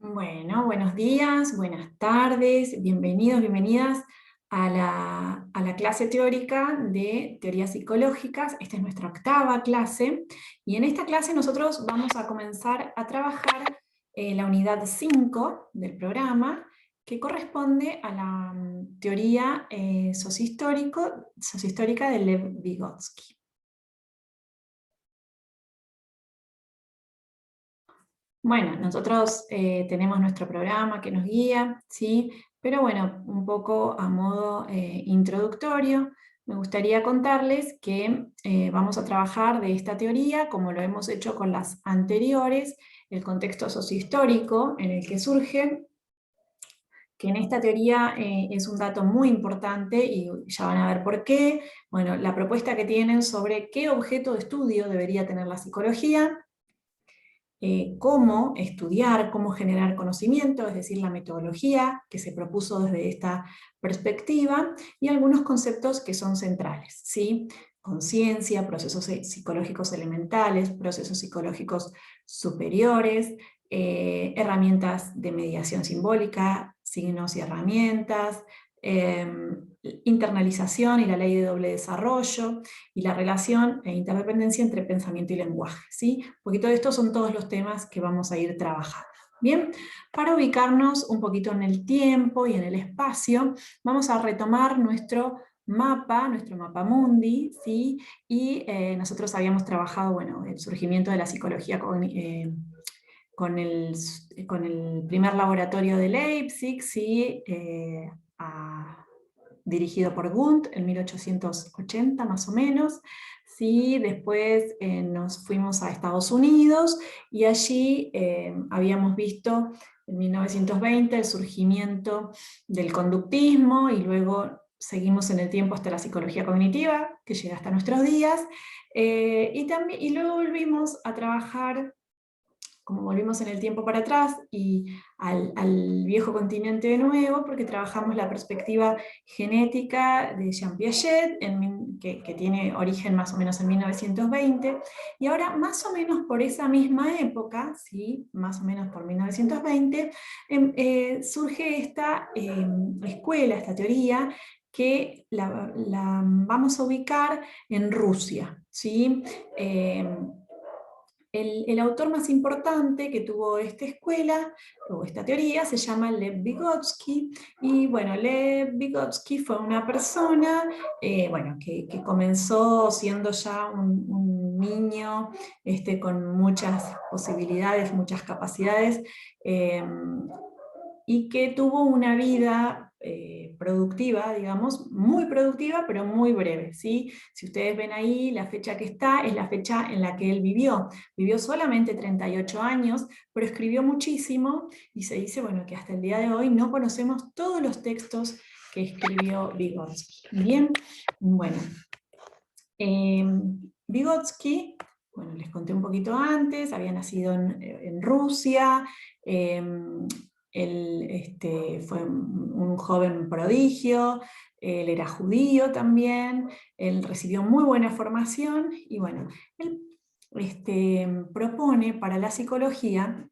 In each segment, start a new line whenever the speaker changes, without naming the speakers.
Bueno, buenos días, buenas tardes, bienvenidos, bienvenidas a la clase teórica de teorías psicológicas. Esta es nuestra octava clase y en esta clase nosotros vamos a comenzar a trabajar la unidad 5 del programa, que corresponde a la teoría sociohistórica de Lev Vygotsky. Bueno, nosotros tenemos nuestro programa que nos guía, ¿sí? Pero bueno, un poco a modo introductorio, me gustaría contarles que vamos a trabajar de esta teoría, como lo hemos hecho con las anteriores, el contexto sociohistórico en el que surge, que en esta teoría es un dato muy importante y ya van a ver por qué. Bueno, la propuesta que tienen sobre qué objeto de estudio debería tener la psicología, cómo estudiar, cómo generar conocimiento, es decir, la metodología que se propuso desde esta perspectiva, y algunos conceptos que son centrales, ¿sí? Conciencia, procesos psicológicos elementales, procesos psicológicos superiores, herramientas de mediación simbólica, signos y herramientas, internalización y la ley de doble desarrollo, y la relación e interdependencia entre pensamiento y lenguaje, ¿sí? Un poquito de estos son todos los temas que vamos a ir trabajando. Bien, para ubicarnos un poquito en el tiempo y en el espacio, vamos a retomar nuestro mapa mundi, ¿sí? Y nosotros habíamos trabajado, bueno, el surgimiento de la psicología con el primer laboratorio de Leipzig, ¿sí? Dirigido por Wundt en 1880 más o menos. ¿Sí? Después nos fuimos a Estados Unidos y allí habíamos visto en 1920 el surgimiento del conductismo, y luego seguimos en el tiempo hasta la psicología cognitiva, que llega hasta nuestros días, y luego volvimos a trabajar, como volvimos en el tiempo para atrás, y al viejo continente de nuevo, porque trabajamos la perspectiva genética de Jean Piaget, que tiene origen más o menos en 1920, y ahora más o menos por esa misma época, ¿sí? Más o menos por 1920, surge esta escuela, esta teoría, que la vamos a ubicar en Rusia, ¿sí? El autor más importante que tuvo esta escuela, o esta teoría, se llama Lev Vygotsky, y bueno, Lev Vygotsky fue una persona bueno, que comenzó siendo ya un niño con muchas posibilidades, muchas capacidades, y que tuvo una vida productiva, digamos, muy productiva, pero muy breve, ¿sí? Si ustedes ven ahí, la fecha que está es la fecha en la que él vivió. Vivió solamente 38 años, pero escribió muchísimo, y se dice, bueno, que hasta el día de hoy no conocemos todos los textos que escribió Vygotsky. Bien, bueno. Vygotsky, bueno, les conté un poquito antes, había nacido en Rusia, él fue un joven prodigio, él era judío también, él recibió muy buena formación, y bueno, él propone para la psicología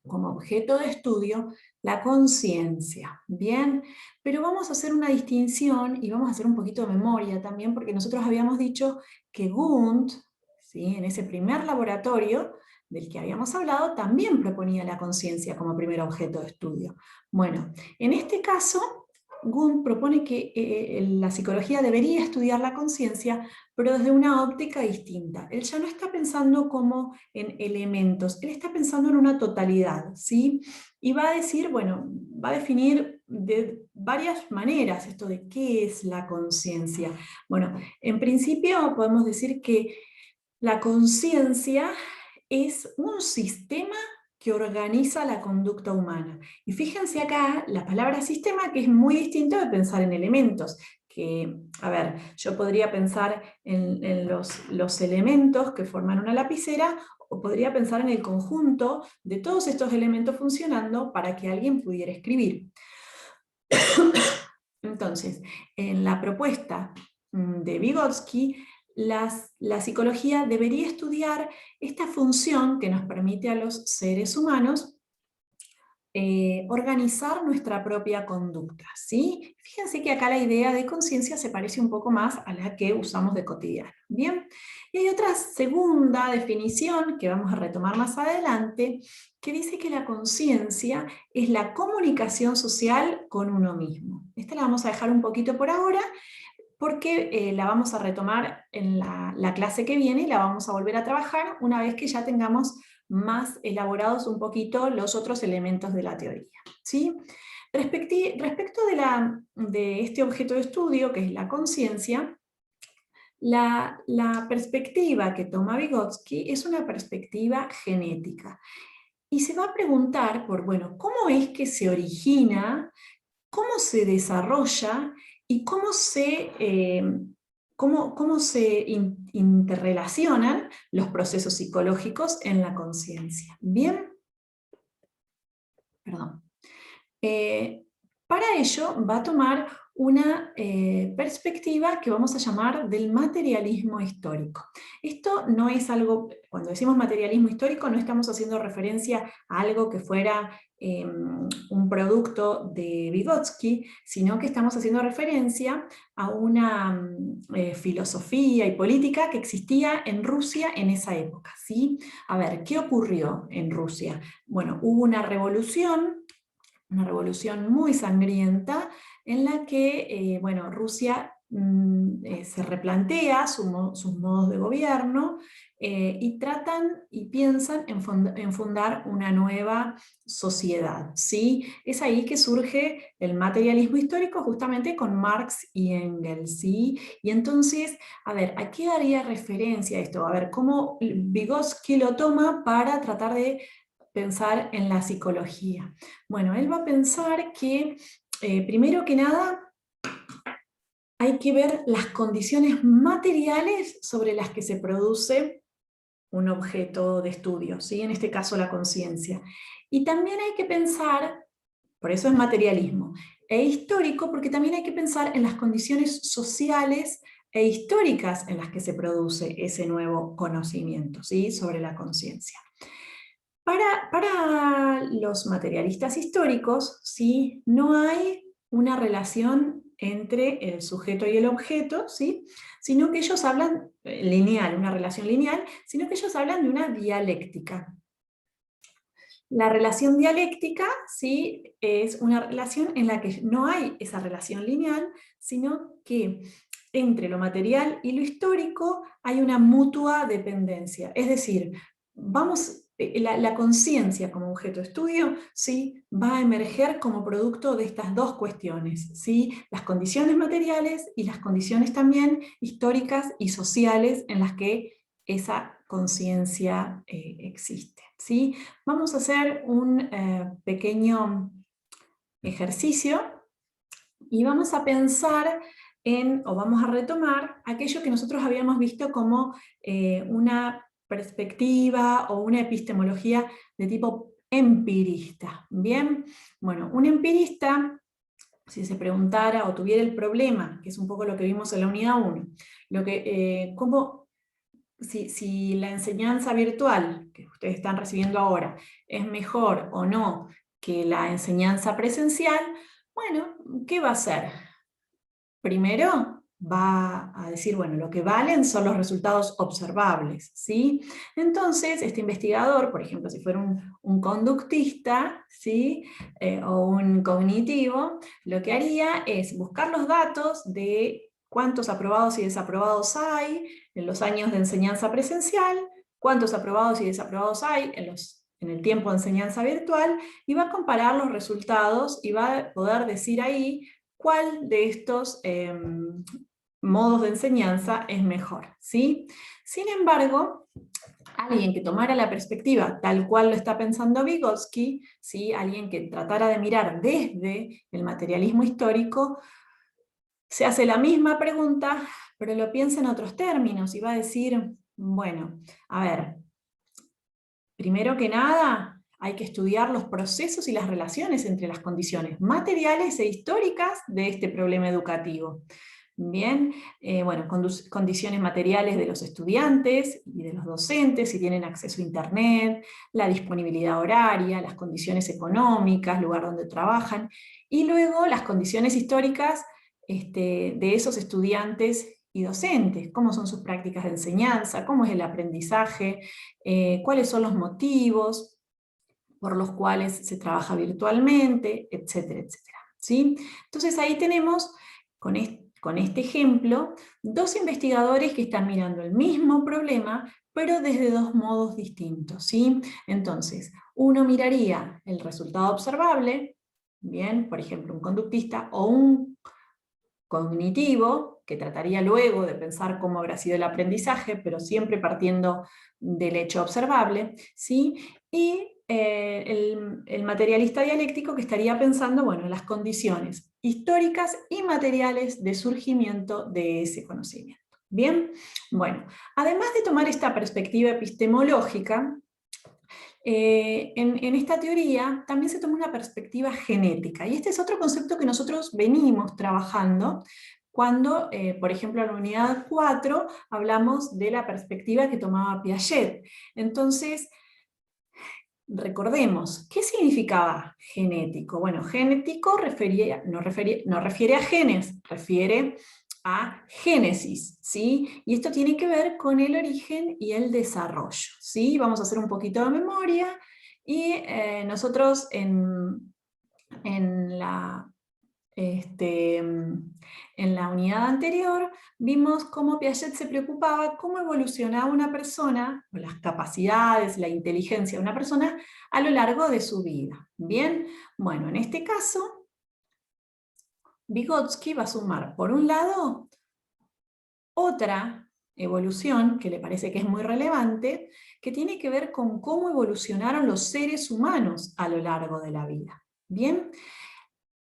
como objeto de estudio la conciencia, ¿bien? Pero vamos a hacer una distinción y vamos a hacer un poquito de memoria también, porque nosotros habíamos dicho que Wundt, ¿sí? En ese primer laboratorio del que habíamos hablado, también proponía la conciencia como primer objeto de estudio. Bueno, en este caso, Wundt propone que la psicología debería estudiar la conciencia, pero desde una óptica distinta. Él ya no está pensando como en elementos, él está pensando en una totalidad, ¿sí? Y va a decir, bueno, va a definir de varias maneras esto de qué es la conciencia. Bueno, en principio podemos decir que la conciencia es un sistema que organiza la conducta humana. Y fíjense acá la palabra sistema, que es muy distinto de pensar en elementos. Que, a ver, yo podría pensar en los elementos que forman una lapicera, o podría pensar en el conjunto de todos estos elementos funcionando para que alguien pudiera escribir. Entonces, en la propuesta de Vygotsky, la psicología debería estudiar esta función que nos permite a los seres humanos organizar nuestra propia conducta, ¿sí? Fíjense que acá la idea de conciencia se parece un poco más a la que usamos de cotidiano, ¿bien? Y hay otra segunda definición que vamos a retomar más adelante, que dice que la conciencia es la comunicación social con uno mismo. Esta la vamos a dejar un poquito por ahora, porque la vamos a retomar en la clase que viene y la vamos a volver a trabajar una vez que ya tengamos más elaborados un poquito los otros elementos de la teoría, ¿sí? Respecto de este objeto de estudio, que es la conciencia, la perspectiva que toma Vygotsky es una perspectiva genética. Y se va a preguntar por, bueno, ¿cómo es que se origina, cómo se desarrolla y cómo se interrelacionan los procesos psicológicos en la conciencia? ¿Bien? Perdón. Para ello va a tomar una perspectiva que vamos a llamar del materialismo histórico. Esto no es algo, cuando decimos materialismo histórico no estamos haciendo referencia a algo que fuera un producto de Vygotsky, sino que estamos haciendo referencia a una filosofía y política que existía en Rusia en esa época, ¿sí? A ver, ¿qué ocurrió en Rusia? Bueno, hubo una revolución muy sangrienta en la que bueno, Rusia se replantea sus modos de gobierno y tratan y piensan en fundar una nueva sociedad, ¿sí? Es ahí que surge el materialismo histórico justamente con Marx y Engels, ¿sí? Y entonces, a ver, ¿a qué daría referencia esto? A ver, ¿cómo Vygotsky lo toma para tratar de pensar en la psicología? Bueno, él va a pensar que, primero que nada, hay que ver las condiciones materiales sobre las que se produce un objeto de estudio, ¿sí? En este caso la conciencia. Y también hay que pensar, por eso es materialismo, e histórico, porque también hay que pensar en las condiciones sociales e históricas en las que se produce ese nuevo conocimiento, ¿sí? Sobre la conciencia. Para los materialistas históricos, ¿sí? No hay una relación entre el sujeto y el objeto, ¿sí? Sino que ellos hablan lineal, una relación lineal, sino que ellos hablan de una dialéctica. La relación dialéctica, ¿sí? Es una relación en la que no hay esa relación lineal, sino que entre lo material y lo histórico hay una mutua dependencia. Es decir, la conciencia como objeto de estudio, ¿sí? Va a emerger como producto de estas dos cuestiones, ¿sí? Las condiciones materiales y las condiciones también históricas y sociales en las que esa conciencia existe, ¿sí? Vamos a hacer un pequeño ejercicio y vamos a pensar o vamos a retomar aquello que nosotros habíamos visto como una perspectiva o una epistemología de tipo empirista. Bien, bueno, un empirista, si se preguntara o tuviera el problema, que es un poco lo que vimos en la unidad 1, si la enseñanza virtual que ustedes están recibiendo ahora es mejor o no que la enseñanza presencial, bueno, ¿qué va a hacer? Primero va a decir, bueno, lo que valen son los resultados observables, ¿sí? Entonces, este investigador, por ejemplo, si fuera un conductista, ¿sí? O un cognitivo, lo que haría es buscar los datos de cuántos aprobados y desaprobados hay en los años de enseñanza presencial, cuántos aprobados y desaprobados hay en el tiempo de enseñanza virtual, y va a comparar los resultados y va a poder decir ahí cuál de estos modos de enseñanza es mejor, ¿sí? Sin embargo, alguien que tomara la perspectiva tal cual lo está pensando Vygotsky, ¿sí? Alguien que tratara de mirar desde el materialismo histórico, se hace la misma pregunta, pero lo piensa en otros términos y va a decir, bueno, a ver, primero que nada, hay que estudiar los procesos y las relaciones entre las condiciones materiales e históricas de este problema educativo. Bien, bueno, condiciones materiales de los estudiantes y de los docentes, si tienen acceso a internet, la disponibilidad horaria, las condiciones económicas, lugar donde trabajan, y luego las condiciones históricas de esos estudiantes y docentes, cómo son sus prácticas de enseñanza, cómo es el aprendizaje, cuáles son los motivos por los cuales se trabaja virtualmente, etcétera, etcétera. ¿Sí? Entonces ahí tenemos, con este ejemplo, dos investigadores que están mirando el mismo problema, pero desde dos modos distintos. ¿Sí? Entonces, uno miraría el resultado observable, bien, por ejemplo, un conductista, o un cognitivo, que trataría luego de pensar cómo habrá sido el aprendizaje, pero siempre partiendo del hecho observable, ¿sí? Y el materialista dialéctico, que estaría pensando, bueno, en las condiciones históricas y materiales de surgimiento de ese conocimiento. Bien, bueno, además de tomar esta perspectiva epistemológica, en esta teoría también se toma una perspectiva genética, y este es otro concepto que nosotros venimos trabajando cuando, por ejemplo, en la unidad 4 hablamos de la perspectiva que tomaba Piaget. Entonces, recordemos, ¿qué significaba genético? Bueno, genético no refiere a genes, refiere a génesis, ¿sí? Y esto tiene que ver con el origen y el desarrollo, ¿sí? Vamos a hacer un poquito de memoria, y nosotros en la en la unidad anterior vimos cómo Piaget se preocupaba cómo evolucionaba una persona, o las capacidades, la inteligencia de una persona a lo largo de su vida. Bien, bueno, en este caso, Vygotsky va a sumar, por un lado, otra evolución que le parece que es muy relevante, que tiene que ver con cómo evolucionaron los seres humanos a lo largo de la vida. Bien,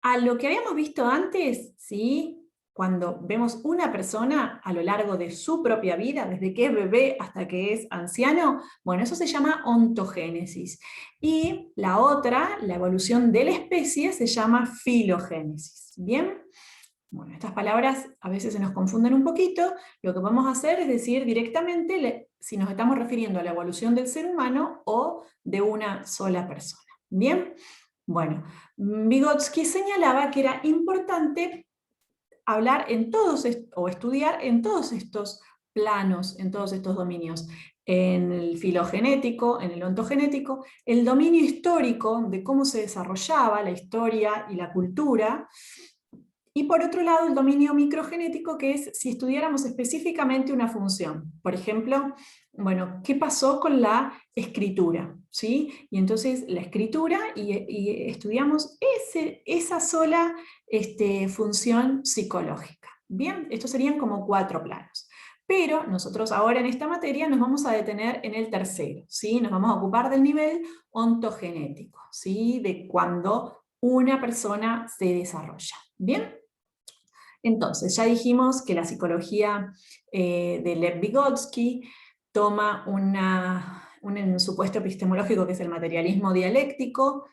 a lo que habíamos visto antes, ¿sí? Cuando vemos una persona a lo largo de su propia vida, desde que es bebé hasta que es anciano, bueno, eso se llama ontogénesis. Y la otra, la evolución de la especie, se llama filogénesis. ¿Bien? Bueno, estas palabras a veces se nos confunden un poquito. Lo que podemos hacer es decir directamente si nos estamos refiriendo a la evolución del ser humano o de una sola persona. ¿Bien? Bueno, Vygotsky señalaba que era importante hablar en todos o estudiar en todos estos planos, en todos estos dominios, en el filogenético, en el ontogenético, el dominio histórico de cómo se desarrollaba la historia y la cultura, y por otro lado el dominio microgenético, que es si estudiáramos específicamente una función. Por ejemplo, bueno, ¿qué pasó con la escritura? ¿Sí? Y entonces la escritura, y estudiamos esa sola función psicológica. Bien, estos serían como 4 planos. Pero nosotros ahora en esta materia nos vamos a detener en el tercero, ¿sí? Nos vamos a ocupar del nivel ontogenético, ¿sí? De cuando una persona se desarrolla. ¿Bien? Entonces, ya dijimos que la psicología de Lev Vygotsky toma un supuesto epistemológico que es el materialismo dialéctico,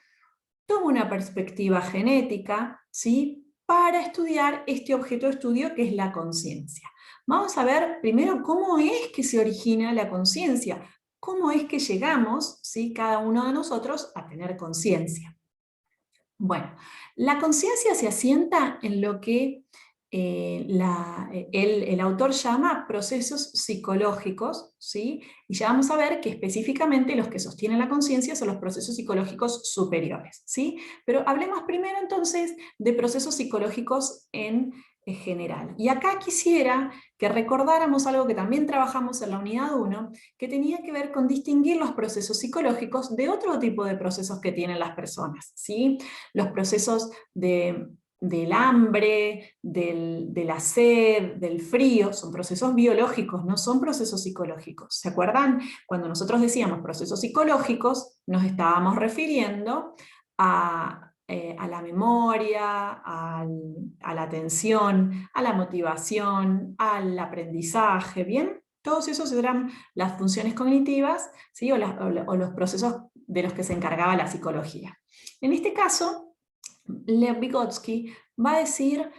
toma una perspectiva genética, ¿sí?, para estudiar este objeto de estudio que es la conciencia. Vamos a ver primero cómo es que se origina la conciencia, cómo es que llegamos, ¿sí?, cada uno de nosotros a tener conciencia. Bueno, la conciencia se asienta en lo que el autor llama procesos psicológicos, ¿sí? Y ya vamos a ver que específicamente los que sostienen la conciencia son los procesos psicológicos superiores, ¿sí? Pero hablemos primero entonces de procesos psicológicos en general. Y acá quisiera que recordáramos algo que también trabajamos en la unidad 1, que tenía que ver con distinguir los procesos psicológicos de otro tipo de procesos que tienen las personas, ¿sí? Los procesos del hambre, de la sed, del frío, son procesos biológicos, no son procesos psicológicos. ¿Se acuerdan? Cuando nosotros decíamos procesos psicológicos, nos estábamos refiriendo a la memoria, a la atención, a la motivación, al aprendizaje, ¿bien? Todos esos eran las funciones cognitivas, ¿sí? o los procesos de los que se encargaba la psicología. En este caso, Lev Vygotsky va a decir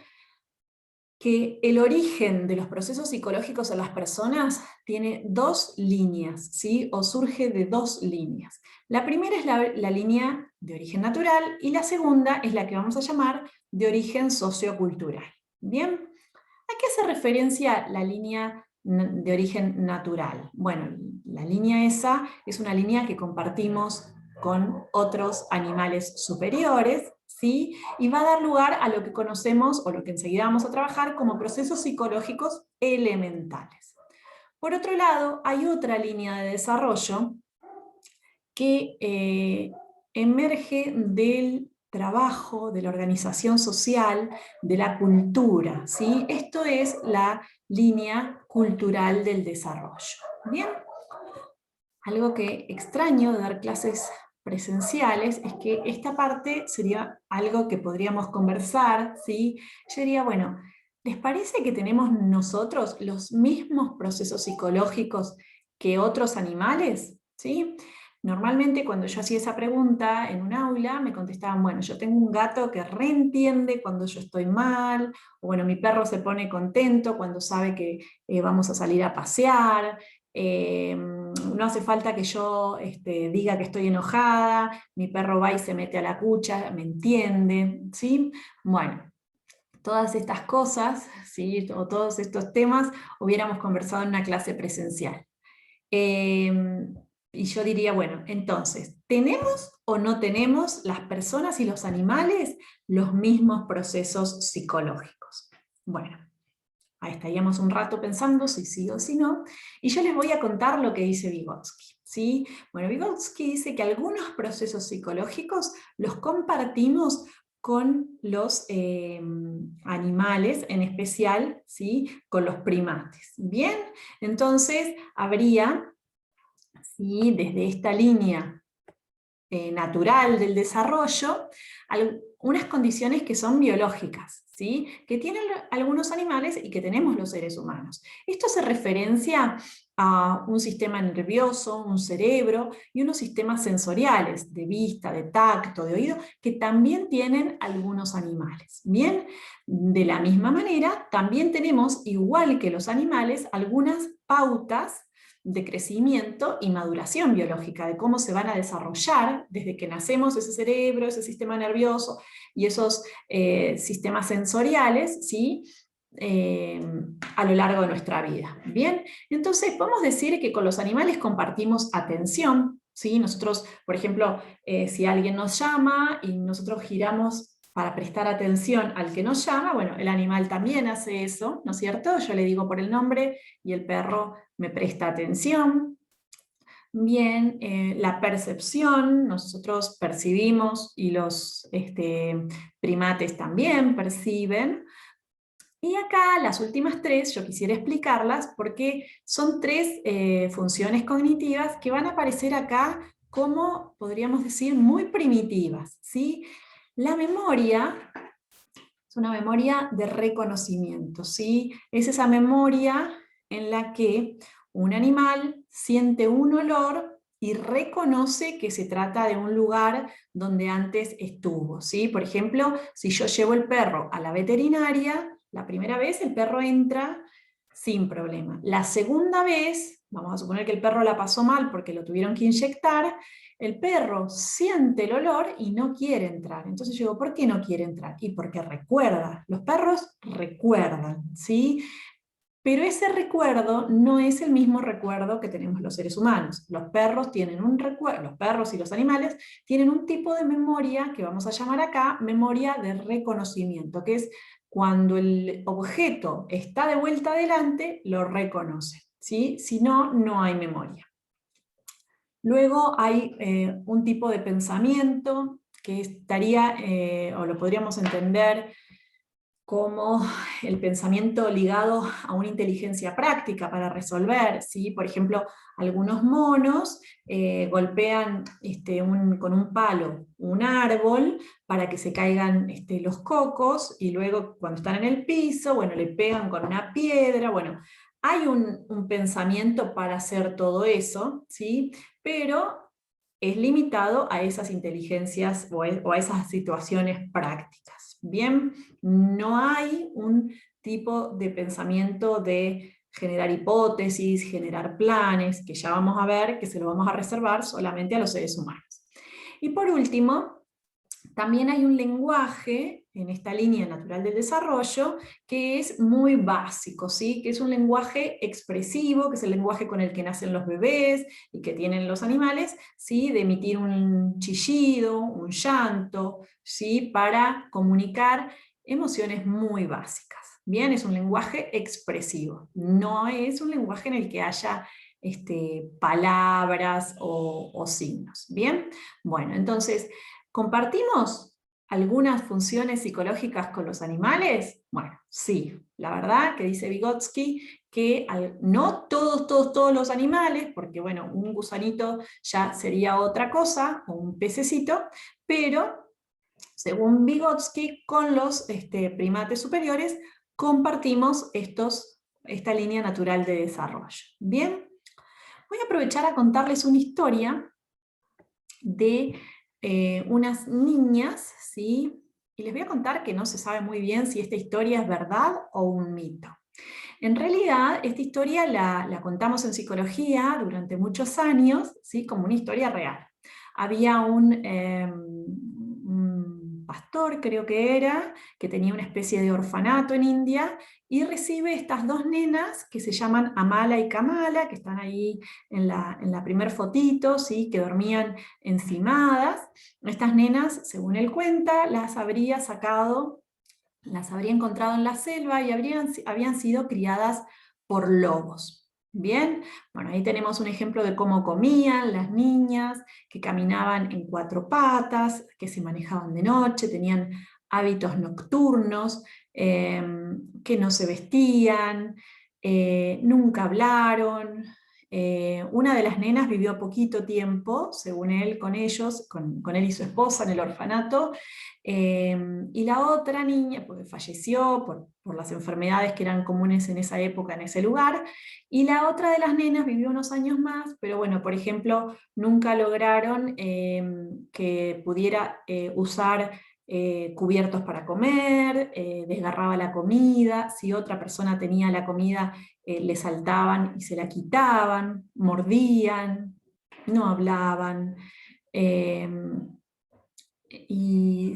que el origen de los procesos psicológicos en las personas tiene dos líneas, ¿sí? O surge de dos líneas. La primera es la línea de origen natural y la segunda es la que vamos a llamar de origen sociocultural. ¿Bien? ¿A qué hace referencia la línea de origen natural? Bueno, la línea esa es una línea que compartimos con otros animales superiores, ¿sí? Y va a dar lugar a lo que conocemos, o lo que enseguida vamos a trabajar, como procesos psicológicos elementales. Por otro lado, hay otra línea de desarrollo que emerge del trabajo, de la organización social, de la cultura, ¿sí? Esto es la línea cultural del desarrollo. ¿Bien? Algo que extraño de dar clases presenciales es que esta parte sería algo que podríamos conversar, ¿sí? Yo diría, bueno, ¿les parece que tenemos nosotros los mismos procesos psicológicos que otros animales? ¿Sí? Normalmente cuando yo hacía esa pregunta en un aula me contestaban, bueno, yo tengo un gato que reentiende cuando yo estoy mal, o bueno, mi perro se pone contento cuando sabe que vamos a salir a pasear, no hace falta que yo diga que estoy enojada, mi perro va y se mete a la cucha, me entiende, ¿sí? Bueno, todas estas cosas, ¿sí? O todos estos temas hubiéramos conversado en una clase presencial. Y yo diría, bueno, entonces, ¿tenemos o no tenemos las personas y los animales los mismos procesos psicológicos? Bueno, ahí estaríamos un rato pensando si sí o si no, y yo les voy a contar lo que dice Vygotsky, ¿sí? Bueno, Vygotsky dice que algunos procesos psicológicos los compartimos con los animales, en especial, ¿sí? Con los primates. Bien, entonces habría, ¿sí? Desde esta línea natural del desarrollo, unas condiciones que son biológicas, ¿sí? Que tienen algunos animales y que tenemos los seres humanos. Esto hace referencia a un sistema nervioso, un cerebro y unos sistemas sensoriales de vista, de tacto, de oído, que también tienen algunos animales. Bien, de la misma manera, también tenemos, igual que los animales, algunas pautas de crecimiento y maduración biológica, de cómo se van a desarrollar desde que nacemos ese cerebro, ese sistema nervioso y esos sistemas sensoriales, ¿sí? A lo largo de nuestra vida. Bien, entonces podemos decir que con los animales compartimos atención, ¿sí? Nosotros, por ejemplo, si alguien nos llama y nosotros giramos para prestar atención al que nos llama, bueno, el animal también hace eso, ¿no es cierto? Yo le digo por el nombre y el perro me presta atención. Bien, la percepción, nosotros percibimos y los primates también perciben. Y acá las últimas tres yo quisiera explicarlas porque son tres funciones cognitivas que van a aparecer acá como, podríamos decir, muy primitivas, ¿sí? La memoria es una memoria de reconocimiento, ¿sí? Es esa memoria en la que un animal siente un olor y reconoce que se trata de un lugar donde antes estuvo, ¿sí? Por ejemplo, si yo llevo el perro a la veterinaria, la primera vez el perro entra sin problema. La segunda vez, vamos a suponer que el perro la pasó mal porque lo tuvieron que inyectar, el perro siente el olor y no quiere entrar. Entonces yo digo, ¿por qué no quiere entrar? Y porque recuerda. Los perros recuerdan, ¿sí? Pero ese recuerdo no es el mismo recuerdo que tenemos los seres humanos. Los perros tienen un recuerdo, los perros y los animales tienen un tipo de memoria que vamos a llamar acá memoria de reconocimiento, que es cuando el objeto está de vuelta adelante, lo reconoce, ¿sí? Si no, no hay memoria. Luego hay un tipo de pensamiento que estaría, o lo podríamos entender como el pensamiento ligado a una inteligencia práctica para resolver, ¿sí? Por ejemplo, algunos monos golpean con un palo un árbol para que se caigan los cocos, y luego cuando están en el piso, bueno, le pegan con una piedra, bueno, hay un pensamiento para hacer todo eso, ¿sí? Pero es limitado a esas inteligencias o a esas situaciones prácticas. Bien, no hay un tipo de pensamiento de generar hipótesis, generar planes, que ya vamos a ver que se lo vamos a reservar solamente a los seres humanos. Y por último, también hay un lenguaje en esta línea natural del desarrollo que es muy básico, ¿sí? Que es un lenguaje expresivo, que es el lenguaje con el que nacen los bebés y que tienen los animales, ¿sí? De emitir un chillido, un llanto, ¿sí? Para comunicar emociones muy básicas. Bien, es un lenguaje expresivo, no es un lenguaje en el que haya palabras o signos. Bien, bueno, entonces, ¿compartimos algunas funciones psicológicas con los animales? Bueno, sí, la verdad que dice Vygotsky que no todos los animales, porque bueno, un gusanito ya sería otra cosa, o un pececito, pero según Vygotsky, con los primates superiores compartimos esta línea natural de desarrollo. Bien, voy a aprovechar a contarles una historia de unas niñas, ¿sí? Y les voy a contar que no se sabe muy bien si esta historia es verdad o un mito. En realidad, esta historia la contamos en psicología durante muchos años, ¿sí? Como una historia real. Había un pastor, creo que era, que tenía una especie de orfanato en India, y recibe estas dos nenas que se llaman Amala y Kamala, que están ahí en la primer fotito, ¿sí? Que dormían encimadas. Estas nenas, según él cuenta, las habría encontrado en la selva y habían sido criadas por lobos. Bien, bueno, ahí tenemos un ejemplo de cómo comían las niñas, que caminaban en cuatro patas, que se manejaban de noche, tenían hábitos nocturnos, que no se vestían, nunca hablaron. Una de las nenas vivió poquito tiempo, según él, con ellos, con él y su esposa en el orfanato, y la otra niña, pues, falleció por las enfermedades que eran comunes en esa época, en ese lugar, y la otra de las nenas vivió unos años más, pero bueno, por ejemplo, nunca lograron que pudiera usar cubiertos para comer, desgarraba la comida, si otra persona tenía la comida, le saltaban y se la quitaban, mordían, no hablaban. Eh, y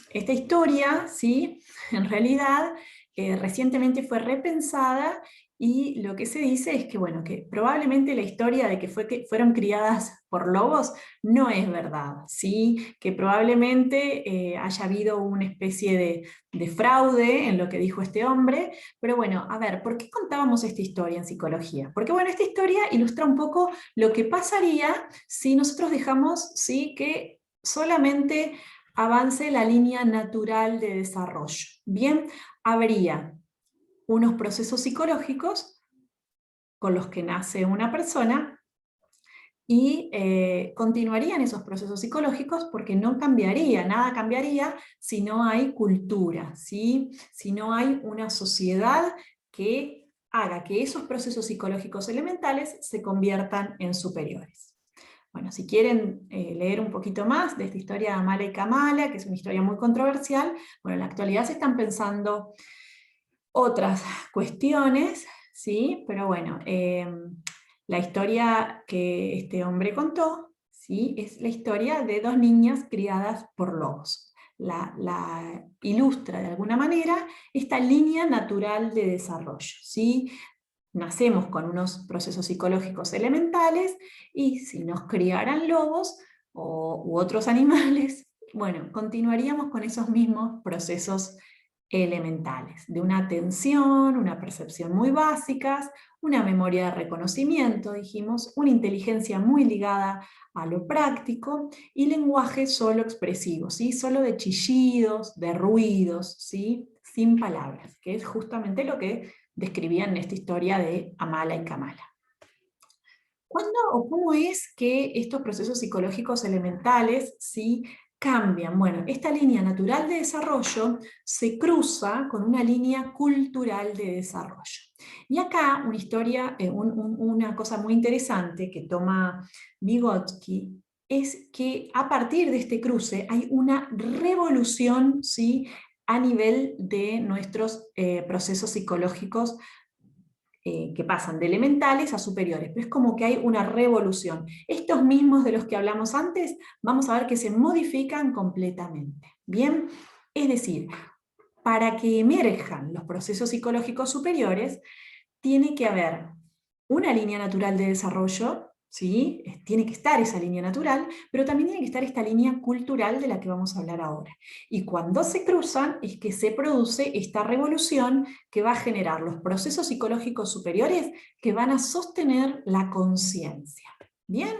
esta historia, ¿sí? En realidad, recientemente fue repensada y lo que se dice es que, bueno, que probablemente la historia de que fueron criadas por lobos no es verdad, ¿sí? Que probablemente haya habido una especie de fraude en lo que dijo este hombre, pero bueno, a ver, ¿por qué contábamos esta historia en psicología? Porque bueno, esta historia ilustra un poco lo que pasaría si nosotros dejamos, ¿sí? Que solamente avance la línea natural de desarrollo. Bien, habría unos procesos psicológicos con los que nace una persona y continuarían esos procesos psicológicos porque no cambiaría, nada cambiaría si no hay cultura, ¿sí? Si no hay una sociedad que haga que esos procesos psicológicos elementales se conviertan en superiores. Bueno, si quieren leer un poquito más de esta historia de Amala y Kamala, que es una historia muy controversial, bueno, en la actualidad se están pensando otras cuestiones, ¿sí? Pero bueno, la historia que este hombre contó, ¿sí? Es la historia de dos niñas criadas por lobos. La ilustra de alguna manera esta línea natural de desarrollo, ¿sí? Nacemos con unos procesos psicológicos elementales y si nos criaran lobos u otros animales, bueno, continuaríamos con esos mismos procesos elementales, de una atención, una percepción muy básicas, una memoria de reconocimiento, dijimos, una inteligencia muy ligada a lo práctico y lenguaje solo expresivo, ¿sí? Solo de chillidos, de ruidos, ¿sí? Sin palabras, que es justamente lo que describían en esta historia de Amala y Kamala. ¿Cuándo o cómo es que estos procesos psicológicos elementales, ¿sí?, cambian? Bueno, esta línea natural de desarrollo se cruza con una línea cultural de desarrollo. Y acá una historia, una cosa muy interesante que toma Vygotsky es que a partir de este cruce hay una revolución, ¿sí?, a nivel de nuestros procesos psicológicos que pasan de elementales a superiores, pero es como que hay una revolución. Estos mismos de los que hablamos antes, vamos a ver que se modifican completamente. ¿Bien? Es decir, para que emerjan los procesos psicológicos superiores, tiene que haber una línea natural de desarrollo, ¿sí? Tiene que estar esa línea natural, pero también tiene que estar esta línea cultural de la que vamos a hablar ahora. Y cuando se cruzan es que se produce esta revolución que va a generar los procesos psicológicos superiores que van a sostener la conciencia. ¿Bien?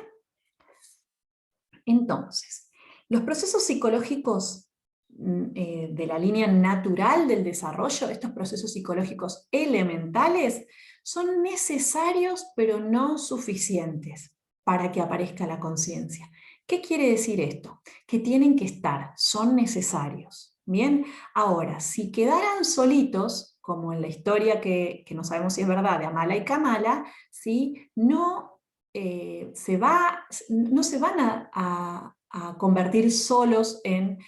Entonces, los procesos psicológicos de la línea natural del desarrollo, estos procesos psicológicos elementales, son necesarios pero no suficientes para que aparezca la conciencia. ¿Qué quiere decir esto? Que tienen que estar, son necesarios. Bien, ahora, si quedaran solitos, como en la historia que no sabemos si es verdad, de Amala y Kamala, ¿sí? No se van a convertir solos en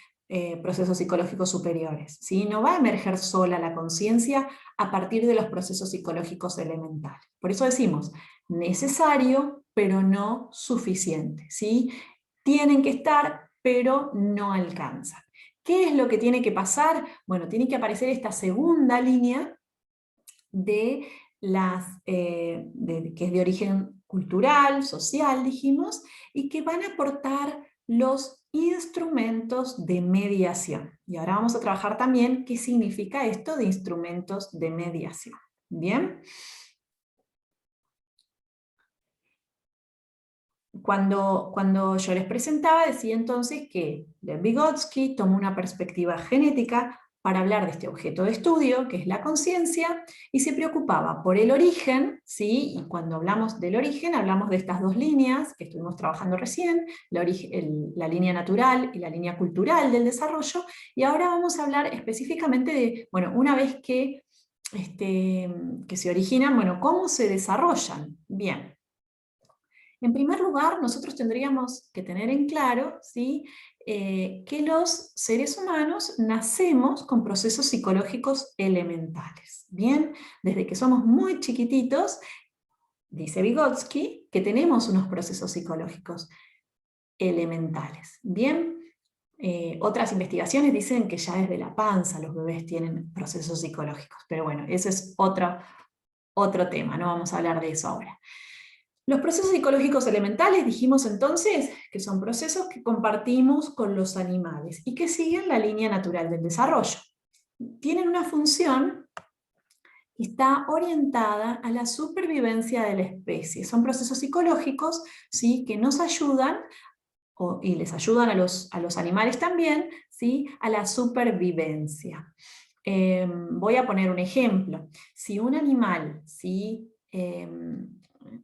procesos psicológicos superiores, ¿sí? No va a emerger sola la conciencia a partir de los procesos psicológicos elementales. Por eso decimos, necesario, pero no suficiente, ¿sí? Tienen que estar, pero no alcanzan. ¿Qué es lo que tiene que pasar? Bueno, tiene que aparecer esta segunda línea de que es de origen cultural, social, dijimos, y que van a aportar los instrumentos de mediación. Y ahora vamos a trabajar también qué significa esto de instrumentos de mediación. ¿Bien? Cuando yo les presentaba, decía entonces que Lev Vygotsky tomó una perspectiva genética para hablar de este objeto de estudio, que es la conciencia, y se preocupaba por el origen, ¿sí? Y cuando hablamos del origen, hablamos de estas dos líneas que estuvimos trabajando recién, la línea natural y la línea cultural del desarrollo, y ahora vamos a hablar específicamente de, bueno, una vez que se originan, bueno, ¿cómo se desarrollan? Bien. En primer lugar, nosotros tendríamos que tener en claro, ¿sí? Que los seres humanos nacemos con procesos psicológicos elementales. Bien, desde que somos muy chiquititos, dice Vygotsky, que tenemos unos procesos psicológicos elementales. Bien, otras investigaciones dicen que ya desde la panza los bebés tienen procesos psicológicos, pero bueno, ese es otro tema, no vamos a hablar de eso ahora. Los procesos psicológicos elementales, dijimos entonces, que son procesos que compartimos con los animales y que siguen la línea natural del desarrollo. Tienen una función que está orientada a la supervivencia de la especie. Son procesos psicológicos, ¿sí? Que nos ayudan, y les ayudan a los animales también, ¿sí? A la supervivencia. Voy a poner un ejemplo. Si un animal, ¿sí?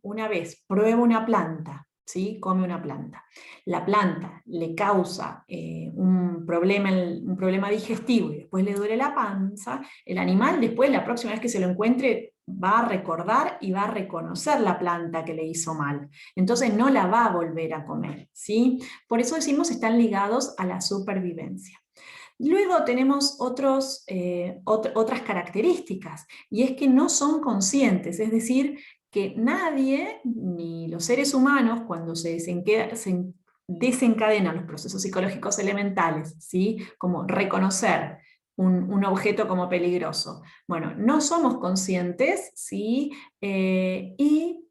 Una vez prueba una planta, ¿sí? Come una planta, la planta le causa un problema digestivo y después le duele la panza, el animal después, la próxima vez que se lo encuentre, va a recordar y va a reconocer la planta que le hizo mal. Entonces no la va a volver a comer, ¿sí? Por eso decimos están ligados a la supervivencia. Luego tenemos otras características, y es que no son conscientes, es decir, que nadie, ni los seres humanos, cuando se desencadenan los procesos psicológicos elementales, ¿sí? Como reconocer un objeto como peligroso. Bueno, no somos conscientes, ¿sí? Y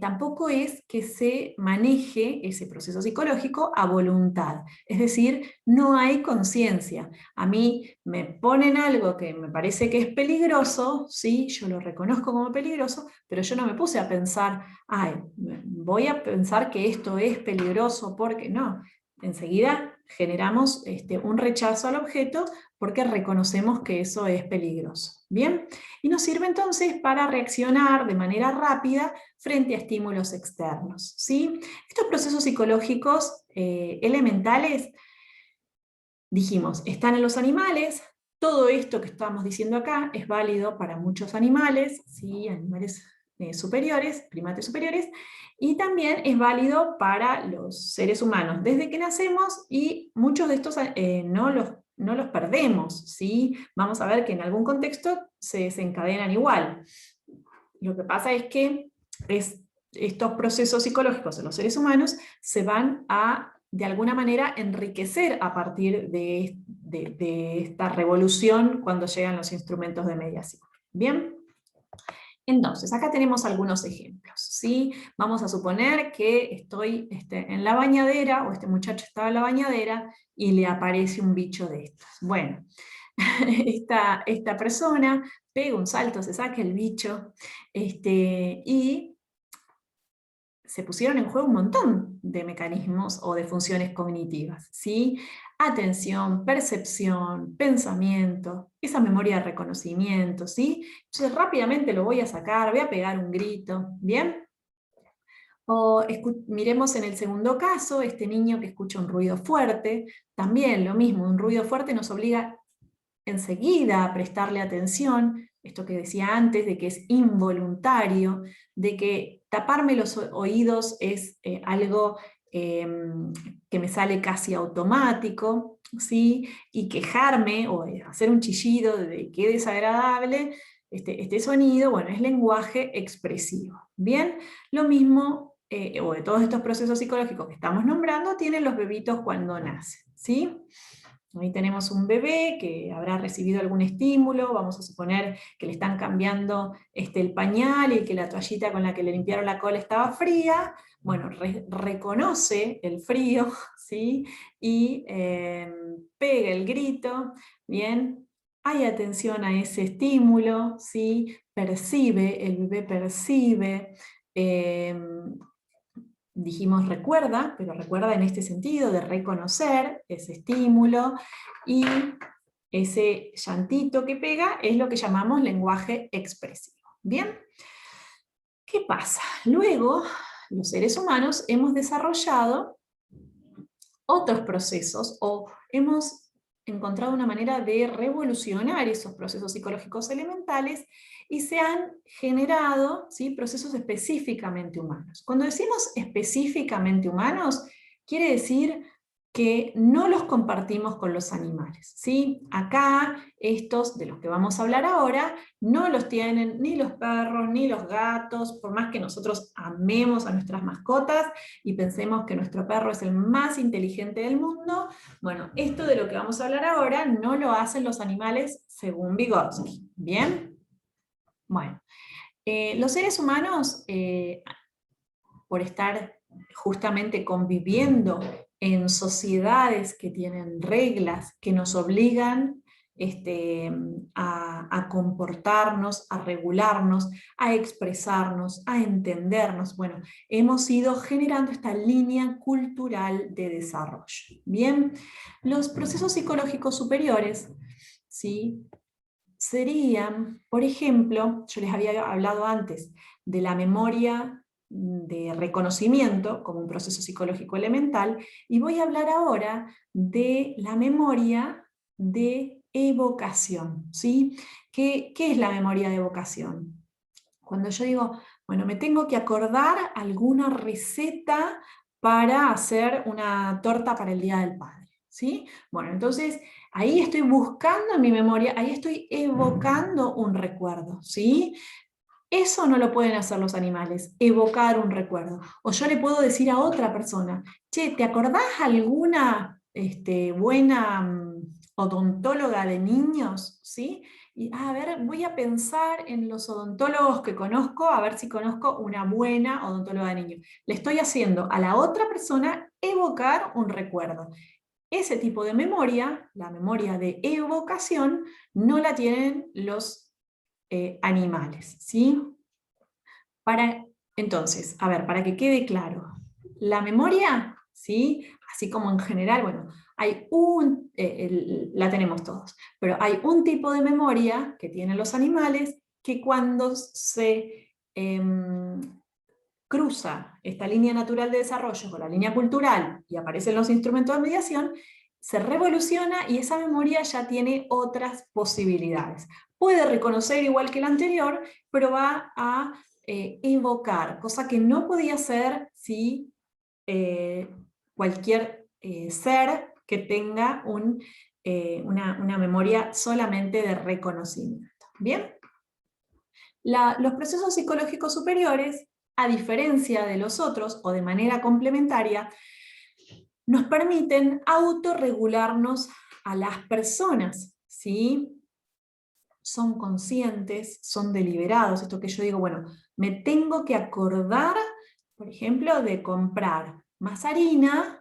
tampoco es que se maneje ese proceso psicológico a voluntad, es decir, no hay conciencia. A mí me ponen algo que me parece que es peligroso, sí, yo lo reconozco como peligroso, pero yo no me puse a pensar, ay, voy a pensar que esto es peligroso porque no. Enseguida generamos un rechazo al objeto porque reconocemos que eso es peligroso. ¿Bien? Y nos sirve entonces para reaccionar de manera rápida frente a estímulos externos, ¿sí? Estos procesos psicológicos elementales, dijimos, están en los animales. Todo esto que estamos diciendo acá es válido para muchos animales, ¿sí? Animales superiores, primates superiores, y también es válido para los seres humanos desde que nacemos, y muchos de estos no los no los perdemos, ¿sí? Vamos a ver que en algún contexto se desencadenan igual. Lo que pasa es que estos procesos psicológicos en los seres humanos se van a, de alguna manera, enriquecer a partir de esta revolución cuando llegan los instrumentos de mediación. ¿Bien? Entonces, acá tenemos algunos ejemplos, ¿sí? Vamos a suponer que estoy en la bañadera, o este muchacho estaba en la bañadera, y le aparece un bicho de estos. Bueno, esta persona pega un salto, se saca el bicho, y se pusieron en juego un montón de mecanismos o de funciones cognitivas, ¿sí? Atención, percepción, pensamiento, esa memoria de reconocimiento, ¿sí? Entonces rápidamente lo voy a sacar, voy a pegar un grito, ¿bien? O miremos en el segundo caso, este niño que escucha un ruido fuerte, también lo mismo, un ruido fuerte nos obliga enseguida a prestarle atención, esto que decía antes, de que es involuntario, de que taparme los oídos es algo que me sale casi automático, ¿sí? Y quejarme o hacer un chillido de qué desagradable este sonido, bueno, es lenguaje expresivo. Bien, lo mismo, o de todos estos procesos psicológicos que estamos nombrando, tienen los bebitos cuando nacen, ¿sí? Ahí tenemos un bebé que habrá recibido algún estímulo, vamos a suponer que le están cambiando el pañal y que la toallita con la que le limpiaron la cola estaba fría. Bueno, reconoce el frío, ¿sí? Y pega el grito, ¿bien? Hay atención a ese estímulo, ¿sí? Percibe, el bebé percibe. Dijimos recuerda, pero recuerda en este sentido de reconocer ese estímulo, y ese llantito que pega es lo que llamamos lenguaje expresivo. ¿Bien? ¿Qué pasa? Luego, los seres humanos hemos desarrollado otros procesos o hemos encontrado una manera de revolucionar esos procesos psicológicos elementales y se han generado, ¿sí?, procesos específicamente humanos. Cuando decimos específicamente humanos, quiere decir que no los compartimos con los animales, ¿sí? Acá, estos de los que vamos a hablar ahora, no los tienen ni los perros, ni los gatos, por más que nosotros amemos a nuestras mascotas y pensemos que nuestro perro es el más inteligente del mundo. Bueno, esto de lo que vamos a hablar ahora no lo hacen los animales según Vygotsky. ¿Bien? Bueno, los seres humanos, por estar justamente conviviendo en sociedades que tienen reglas que nos obligan a comportarnos, a regularnos, a expresarnos, a entendernos. Bueno, hemos ido generando esta línea cultural de desarrollo. Bien, los procesos psicológicos superiores, ¿sí?, serían, por ejemplo, yo les había hablado antes de la memoria de reconocimiento como un proceso psicológico elemental, y voy a hablar ahora de la memoria de evocación, ¿sí? ¿Qué es la memoria de evocación? Cuando yo digo, bueno, me tengo que acordar alguna receta para hacer una torta para el Día del Padre, ¿sí? Bueno, entonces ahí estoy buscando en mi memoria, ahí estoy evocando un recuerdo, ¿sí? Eso no lo pueden hacer los animales, evocar un recuerdo. O yo le puedo decir a otra persona, che, ¿te acordás alguna buena odontóloga de niños? ¿Sí? Y a ver, voy a pensar en los odontólogos que conozco, a ver si conozco una buena odontóloga de niños. Le estoy haciendo a la otra persona evocar un recuerdo. Ese tipo de memoria, la memoria de evocación, no la tienen los animales, ¿sí? Entonces, a ver, para que quede claro, la memoria, ¿sí?, así como en general, bueno, hay la tenemos todos, pero hay un tipo de memoria que tienen los animales que cuando se cruza esta línea natural de desarrollo con la línea cultural y aparecen los instrumentos de mediación, se revoluciona y esa memoria ya tiene otras posibilidades. Puede reconocer igual que la anterior, pero va a evocar, cosa que no podía hacer si cualquier ser que tenga un una memoria solamente de reconocimiento. ¿Bien? Los procesos psicológicos superiores, a diferencia de los otros, o de manera complementaria, nos permiten autorregularnos a las personas, ¿sí? Son conscientes, son deliberados, esto que yo digo, bueno, me tengo que acordar, por ejemplo, de comprar más harina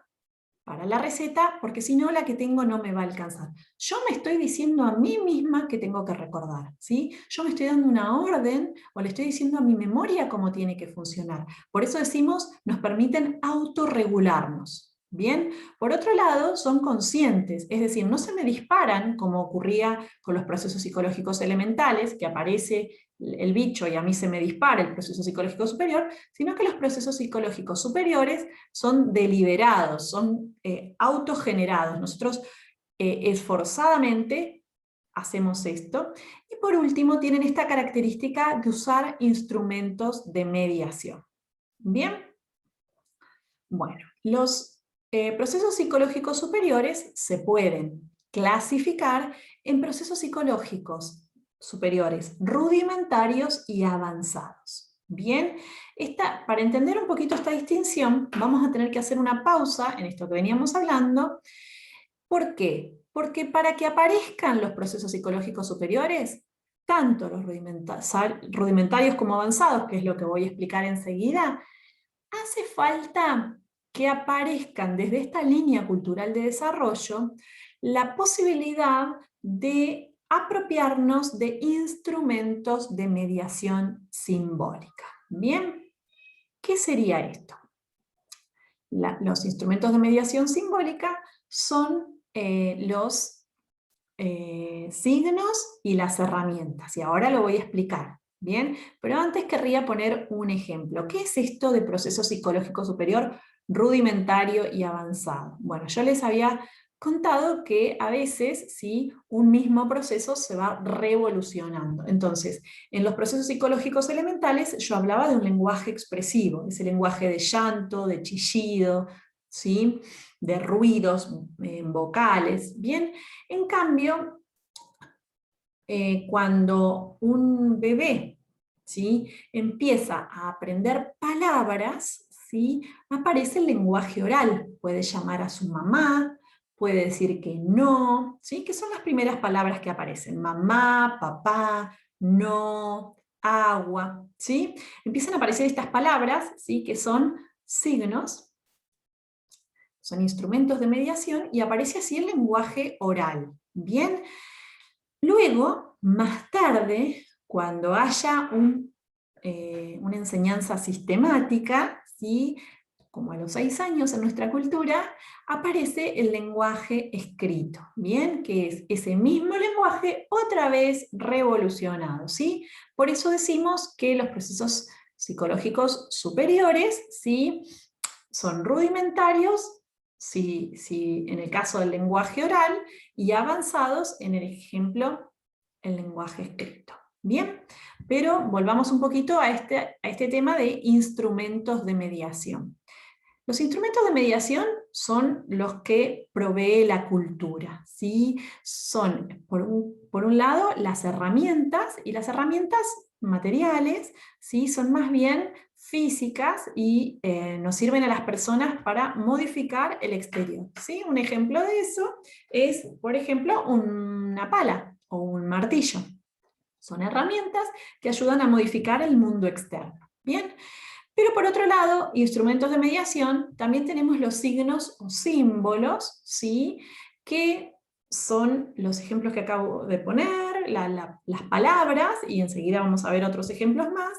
para la receta, porque si no la que tengo no me va a alcanzar. Yo me estoy diciendo a mí misma que tengo que recordar, ¿sí? Yo me estoy dando una orden o le estoy diciendo a mi memoria cómo tiene que funcionar. Por eso decimos, nos permiten autorregularnos. Bien, por otro lado, son conscientes, es decir, no se me disparan como ocurría con los procesos psicológicos elementales, que aparece el bicho y a mí se me dispara el proceso psicológico superior, sino que los procesos psicológicos superiores son deliberados, son autogenerados. Nosotros esforzadamente hacemos esto. Y por último, tienen esta característica de usar instrumentos de mediación. ¿Bien? Bueno, los procesos psicológicos superiores se pueden clasificar en procesos psicológicos superiores rudimentarios y avanzados. Bien, para entender un poquito esta distinción, vamos a tener que hacer una pausa en esto que veníamos hablando. ¿Por qué? Porque para que aparezcan los procesos psicológicos superiores, tanto los rudimentarios como avanzados, que es lo que voy a explicar enseguida, hace falta que aparezcan desde esta línea cultural de desarrollo la posibilidad de apropiarnos de instrumentos de mediación simbólica. ¿Bien? ¿Qué sería esto? Los instrumentos de mediación simbólica son los signos y las herramientas, y ahora lo voy a explicar. Bien, pero antes querría poner un ejemplo. ¿Qué es esto de proceso psicológico superior rudimentario y avanzado? Bueno, yo les había contado que a veces ¿sí? Un mismo proceso se va revolucionando. Entonces, en los procesos psicológicos elementales yo hablaba de un lenguaje expresivo, ese lenguaje de llanto, de chillido, ¿sí? De ruidos vocales. Bien, en cambio, cuando un bebé ¿sí? Empieza a aprender palabras, ¿sí? Aparece el lenguaje oral. Puede llamar a su mamá, puede decir que no, ¿sí? Que son las primeras palabras que aparecen. Mamá, papá, no, agua. ¿Sí? Empiezan a aparecer estas palabras, ¿sí? Que son signos, son instrumentos de mediación, y aparece así el lenguaje oral. Bien, luego, más tarde, cuando haya una enseñanza sistemática, ¿sí? Como a los 6 años en nuestra cultura, aparece el lenguaje escrito, ¿bien? Que es ese mismo lenguaje otra vez revolucionado, ¿sí? Por eso decimos que los procesos psicológicos superiores, ¿sí? Son rudimentarios, si en el caso del lenguaje oral, y avanzados en el ejemplo, el lenguaje escrito. Bien, pero volvamos un poquito a este tema de instrumentos de mediación. Los instrumentos de mediación son los que provee la cultura, ¿sí? Son, por un lado, las herramientas, y las herramientas materiales, ¿sí? Son más bien físicas y nos sirven a las personas para modificar el exterior, ¿sí? Un ejemplo de eso es, por ejemplo, una pala o un martillo. Son herramientas que ayudan a modificar el mundo externo. Bien, pero por otro lado, instrumentos de mediación, también tenemos los signos o símbolos, ¿sí? Que son los ejemplos que acabo de poner, las palabras, y enseguida vamos a ver otros ejemplos más,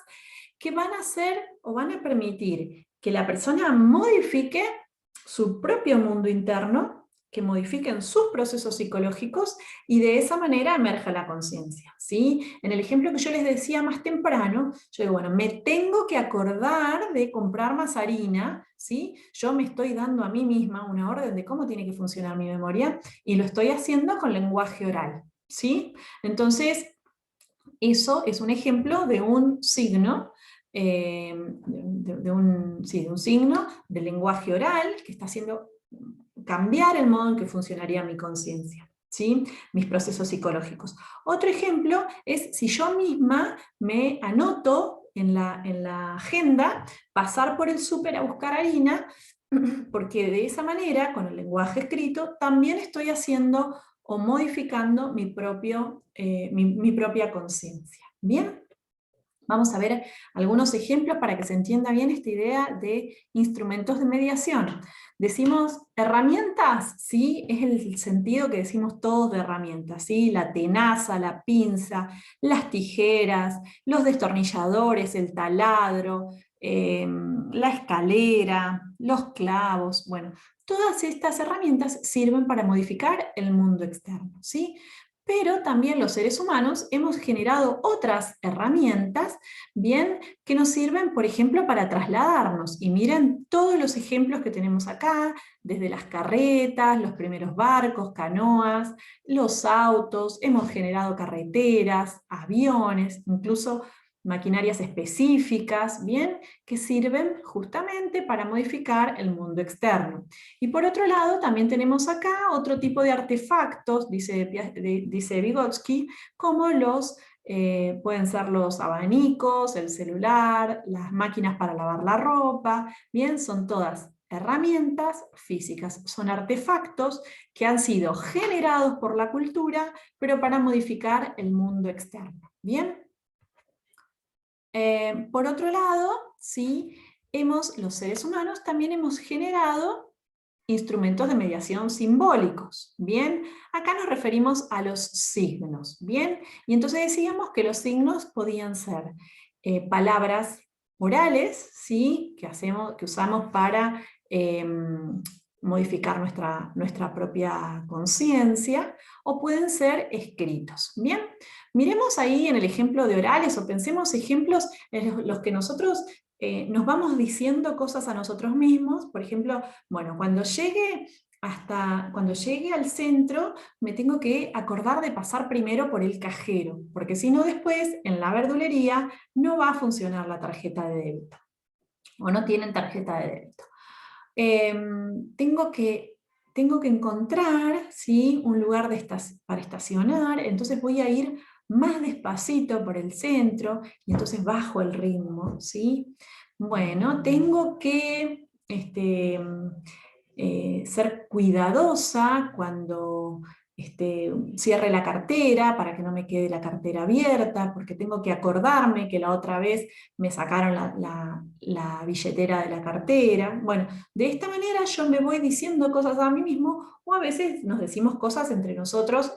que van a hacer o van a permitir que la persona modifique su propio mundo interno, que modifiquen sus procesos psicológicos, y de esa manera emerja la conciencia, ¿sí? En el ejemplo que yo les decía más temprano, yo digo, bueno, me tengo que acordar de comprar más harina, ¿sí? Yo me estoy dando a mí misma una orden de cómo tiene que funcionar mi memoria, y lo estoy haciendo con lenguaje oral, ¿sí? Entonces, eso es un ejemplo de un signo, de un signo del lenguaje oral que está haciendo cambiar el modo en que funcionaría mi conciencia, ¿sí? Mis procesos psicológicos. Otro ejemplo es si yo misma me anoto en la agenda pasar por el súper a buscar harina, porque de esa manera, con el lenguaje escrito, también estoy haciendo o modificando mi propia conciencia. ¿Bien? Vamos a ver algunos ejemplos para que se entienda bien esta idea de instrumentos de mediación. Decimos herramientas, ¿sí? Es el sentido que decimos todos de herramientas, ¿sí? La tenaza, la pinza, las tijeras, los destornilladores, el taladro, la escalera, los clavos, bueno, todas estas herramientas sirven para modificar el mundo externo, ¿sí? Pero también los seres humanos hemos generado otras herramientas, bien, que nos sirven, por ejemplo, para trasladarnos. Y miren todos los ejemplos que tenemos acá, desde las carretas, los primeros barcos, canoas, los autos, hemos generado carreteras, aviones, incluso maquinarias específicas, bien, que sirven justamente para modificar el mundo externo. Y por otro lado, también tenemos acá otro tipo de artefactos, dice Vygotsky, como pueden ser los abanicos, el celular, las máquinas para lavar la ropa, bien, son todas herramientas físicas, son artefactos que han sido generados por la cultura, pero para modificar el mundo externo, bien. Por otro lado, ¿sí? Los seres humanos también hemos generado instrumentos de mediación simbólicos, ¿bien? Acá nos referimos a los signos, ¿bien? Y entonces decíamos que los signos podían ser palabras orales, ¿sí? Que usamos para modificar nuestra propia conciencia, o pueden ser escritos, ¿bien? Miremos ahí en el ejemplo de orales, o pensemos ejemplos en los que nosotros nos vamos diciendo cosas a nosotros mismos. Por ejemplo, bueno, cuando llegue al centro, me tengo que acordar de pasar primero por el cajero, porque si no después, en la verdulería, no va a funcionar la tarjeta de débito, o no tienen tarjeta de débito. Tengo que encontrar, ¿sí?, un lugar para estacionar, entonces voy a ir más despacito por el centro, y entonces bajo el ritmo, ¿sí? Bueno, tengo que ser cuidadosa cuando cierre la cartera, para que no me quede la cartera abierta, porque tengo que acordarme que la otra vez me sacaron la billetera de la cartera. Bueno, de esta manera yo me voy diciendo cosas a mí mismo, o a veces nos decimos cosas entre nosotros,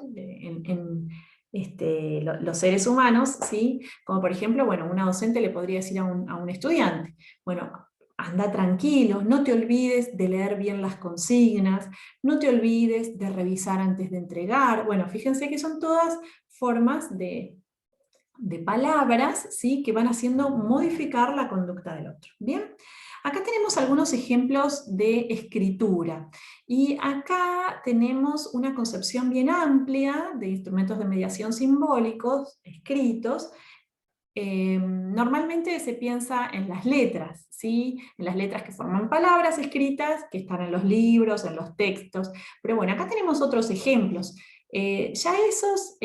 los seres humanos, ¿sí? Como por ejemplo, bueno, una docente le podría decir a un estudiante, bueno, anda tranquilo, no te olvides de leer bien las consignas, no te olvides de revisar antes de entregar. Bueno, fíjense que son todas formas de palabras, ¿sí?, que van haciendo modificar la conducta del otro. Bien, acá tenemos algunos ejemplos de escritura. Y acá tenemos una concepción bien amplia de instrumentos de mediación simbólicos, escritos. Normalmente se piensa en las letras, ¿sí? En las letras que forman palabras escritas, que están en los libros, en los textos. Pero bueno, acá tenemos otros ejemplos. Ya esos,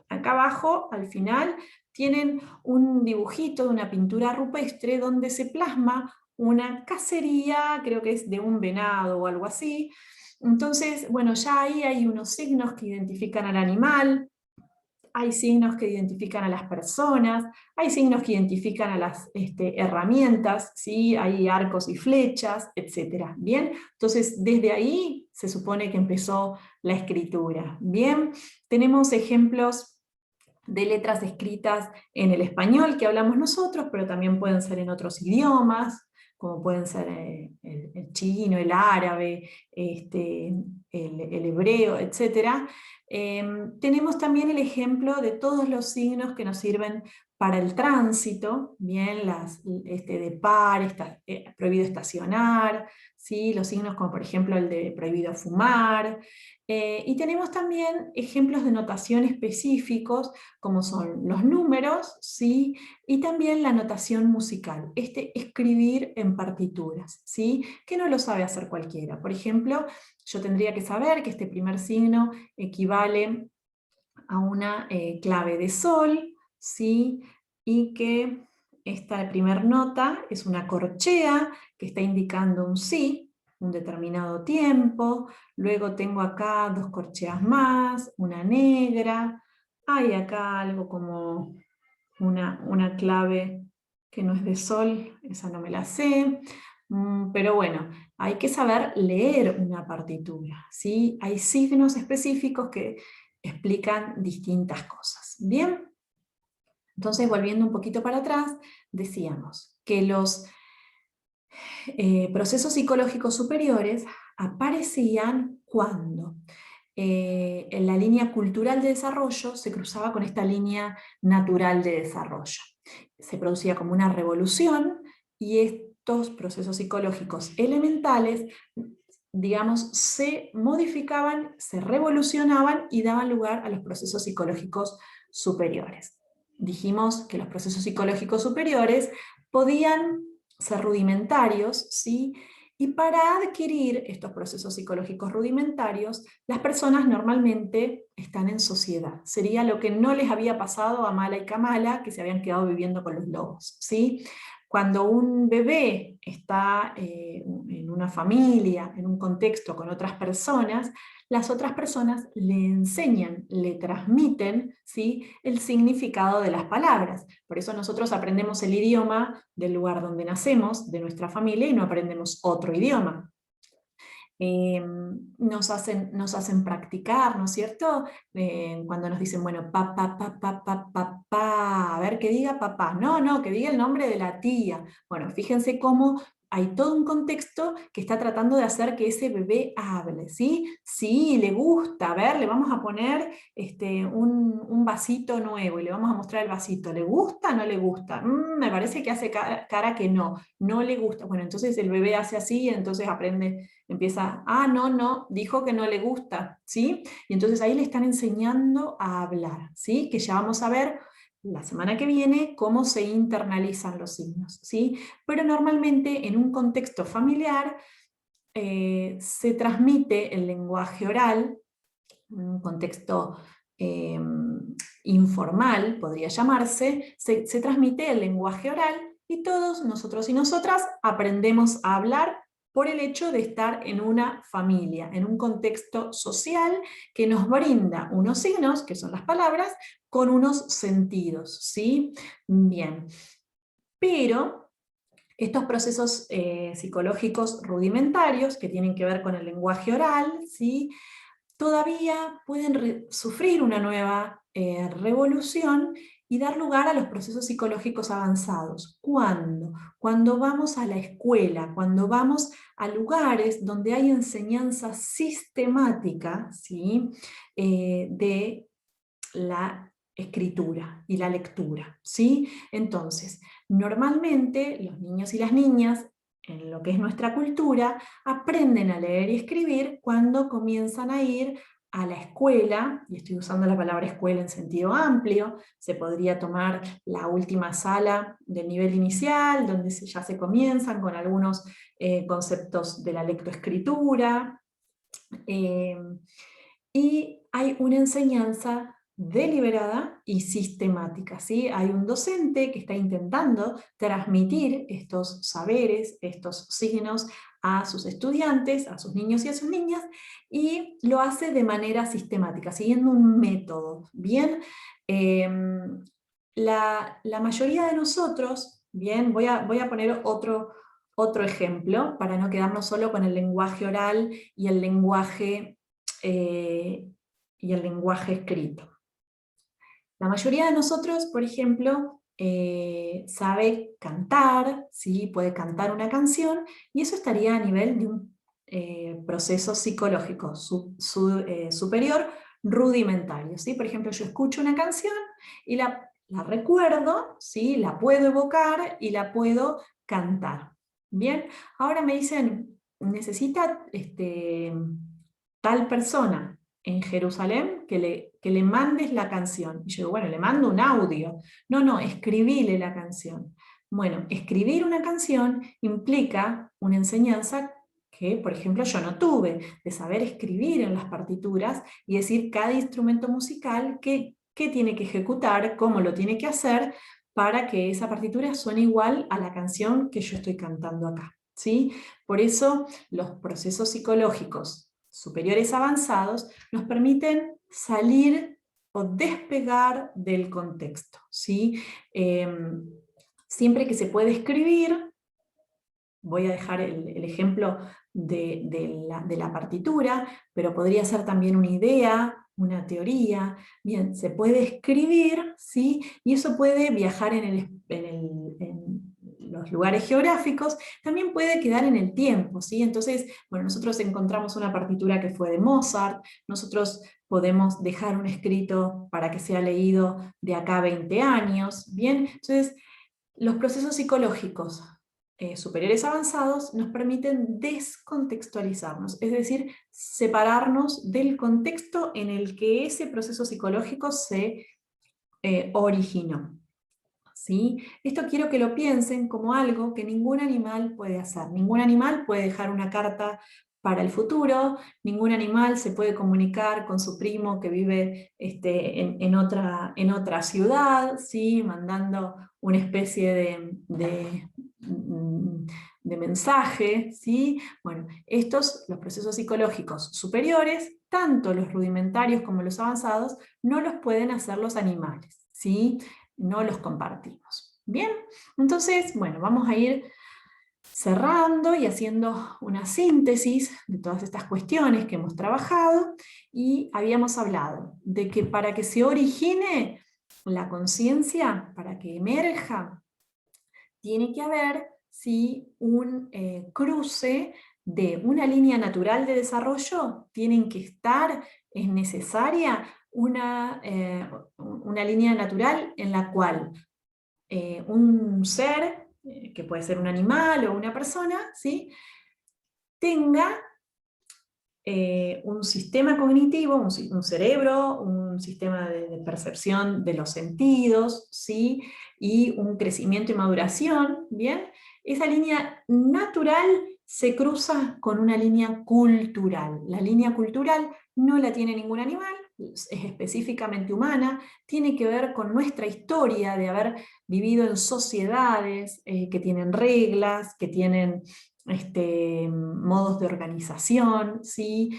acá abajo, al final, tienen un dibujito de una pintura rupestre donde se plasma una cacería, creo que es de un venado o algo así. Entonces, bueno, ya ahí hay unos signos que identifican al animal, hay signos que identifican a las personas, hay signos que identifican a las herramientas, ¿sí? Hay arcos y flechas, etc. ¿Bien? Entonces, desde ahí se supone que empezó la escritura. ¿Bien? Tenemos ejemplos de letras escritas en el español que hablamos nosotros, pero también pueden ser en otros idiomas, como pueden ser el chino, el árabe, el hebreo, etc. Tenemos también el ejemplo de todos los signos que nos sirven para el tránsito, bien, de par, prohibido estacionar, ¿sí? Los signos como por ejemplo el de prohibido fumar, y tenemos también ejemplos de notación específicos, como son los números, ¿sí?, y también la notación musical, escribir en partituras, ¿sí?, que no lo sabe hacer cualquiera. Por ejemplo, yo tendría que saber que este primer signo equivale a una clave de sol, ¿sí? Y que esta primera nota es una corchea que está indicando un sí, un determinado tiempo. Luego tengo acá dos corcheas más, una negra. Hay acá algo como una clave que no es de sol, esa no me la sé. Pero bueno, hay que saber leer una partitura, ¿sí? Hay signos específicos que explican distintas cosas. Bien, entonces volviendo un poquito para atrás, decíamos que los procesos psicológicos superiores aparecían cuando en la línea cultural de desarrollo se cruzaba con esta línea natural de desarrollo. Se producía como una revolución y estos procesos psicológicos elementales, digamos, se modificaban, se revolucionaban y daban lugar a los procesos psicológicos superiores. Dijimos que los procesos psicológicos superiores podían ser rudimentarios, ¿sí? Y para adquirir estos procesos psicológicos rudimentarios, las personas normalmente están en sociedad. Sería lo que no les había pasado a Mala y Kamala, que se habían quedado viviendo con los lobos, ¿sí? Cuando un bebé está en una familia, en un contexto con otras personas, las otras personas le enseñan, le transmiten, ¿sí?, el significado de las palabras. Por eso nosotros aprendemos el idioma del lugar donde nacemos, de nuestra familia, y no aprendemos otro idioma. Nos hacen practicar, ¿no es cierto? Cuando nos dicen, bueno, papá, a ver, que diga papá, no, que diga el nombre de la tía. Bueno, fíjense cómo hay todo un contexto que está tratando de hacer que ese bebé hable, ¿sí? Sí, le gusta, a ver, le vamos a poner un vasito nuevo y le vamos a mostrar el vasito. ¿Le gusta o no le gusta? Me parece que hace cara que no le gusta. Bueno, entonces el bebé hace así y entonces aprende. Empieza, no, dijo que no le gusta, ¿sí? Y entonces ahí le están enseñando a hablar, ¿sí? Que ya vamos a ver la semana que viene cómo se internalizan los signos, ¿sí? Pero normalmente en un contexto familiar se transmite el lenguaje oral, en un contexto eh, informal, podría llamarse, se transmite el lenguaje oral y todos nosotros y nosotras aprendemos a hablar por el hecho de estar en una familia, en un contexto social que nos brinda unos signos, que son las palabras, con unos sentidos, ¿sí? Bien, pero estos procesos psicológicos rudimentarios que tienen que ver con el lenguaje oral, ¿sí?, todavía pueden sufrir una nueva revolución y dar lugar a los procesos psicológicos avanzados. ¿Cuándo? Cuando vamos a la escuela, cuando vamos a lugares donde hay enseñanza sistemática, ¿sí?, de la escritura y la lectura, ¿sí? Entonces, normalmente los niños y las niñas, en lo que es nuestra cultura, aprenden a leer y escribir cuando comienzan a ir a la escuela, y estoy usando la palabra escuela en sentido amplio. Se podría tomar la última sala del nivel inicial, donde ya se comienzan con algunos conceptos de la lectoescritura, y hay una enseñanza deliberada y sistemática, ¿sí? Hay un docente que está intentando transmitir estos saberes, estos signos a sus estudiantes, a sus niños y a sus niñas, y lo hace de manera sistemática, siguiendo un método, ¿bien? La mayoría de nosotros, bien, voy a poner otro ejemplo, para no quedarnos solo con el lenguaje oral y el lenguaje escrito. La mayoría de nosotros, por ejemplo, sabe cantar, ¿sí?, puede cantar una canción, y eso estaría a nivel de un proceso psicológico superior rudimentario, ¿sí? Por ejemplo, yo escucho una canción y la recuerdo, ¿sí?, la puedo evocar y la puedo cantar. Bien, ahora me dicen, necesita tal persona en Jerusalén que le mandes la canción. Y yo digo, bueno, le mando un audio. No, escribile la canción. Bueno, escribir una canción implica una enseñanza que, por ejemplo, yo no tuve, de saber escribir en las partituras y decir cada instrumento musical qué tiene que ejecutar, cómo lo tiene que hacer, para que esa partitura suene igual a la canción que yo estoy cantando acá, ¿sí? Por eso los procesos psicológicos superiores avanzados nos permiten salir o despegar del contexto, ¿sí? Siempre que se puede escribir, voy a dejar el ejemplo de la partitura, pero podría ser también una idea, una teoría. Bien, se puede escribir, ¿sí? Y eso puede viajar en los lugares geográficos, también puede quedar en el tiempo, ¿sí? Entonces, bueno, nosotros encontramos una partitura que fue de Mozart, nosotros podemos dejar un escrito para que sea leído de acá a 20 años, ¿bien? Entonces, los procesos psicológicos superiores avanzados nos permiten descontextualizarnos, es decir, separarnos del contexto en el que ese proceso psicológico se originó. ¿Sí? Esto quiero que lo piensen como algo que ningún animal puede hacer. Ningún animal puede dejar una carta para el futuro, ningún animal se puede comunicar con su primo que vive en otra ciudad, ¿sí? Mandando una especie de mensaje, ¿sí? Bueno, los procesos psicológicos superiores, tanto los rudimentarios como los avanzados, no los pueden hacer los animales, ¿sí? No los compartimos. Bien, entonces, bueno, vamos a ir cerrando y haciendo una síntesis de todas estas cuestiones que hemos trabajado, y habíamos hablado de que para que se origine la conciencia, para que emerja, tiene que haber, ¿sí?, un cruce de una línea natural de desarrollo, tienen que estar, es necesaria una línea natural en la cual un ser, que puede ser un animal o una persona, ¿sí?, tenga un sistema cognitivo, un cerebro, un sistema de percepción de los sentidos, ¿sí?, y un crecimiento y maduración, ¿bien? Esa línea natural se cruza con una línea cultural. La línea cultural no la tiene ningún animal, es específicamente humana, tiene que ver con nuestra historia de haber vivido en sociedades que tienen reglas, que tienen modos de organización, ¿sí?,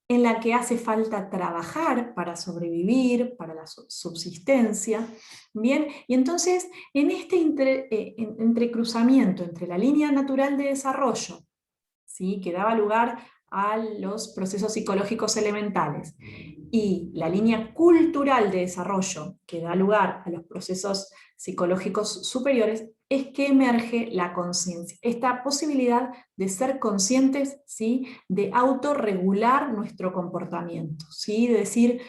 en la que hace falta trabajar para sobrevivir, para la subsistencia. Bien, y entonces en este entrecruzamiento entre la línea natural de desarrollo, ¿sí?, que daba lugar a los procesos psicológicos elementales, y la línea cultural de desarrollo, que da lugar a los procesos psicológicos superiores, es que emerge la conciencia, esta posibilidad de ser conscientes, ¿sí?, de autorregular nuestro comportamiento, ¿sí?, de decir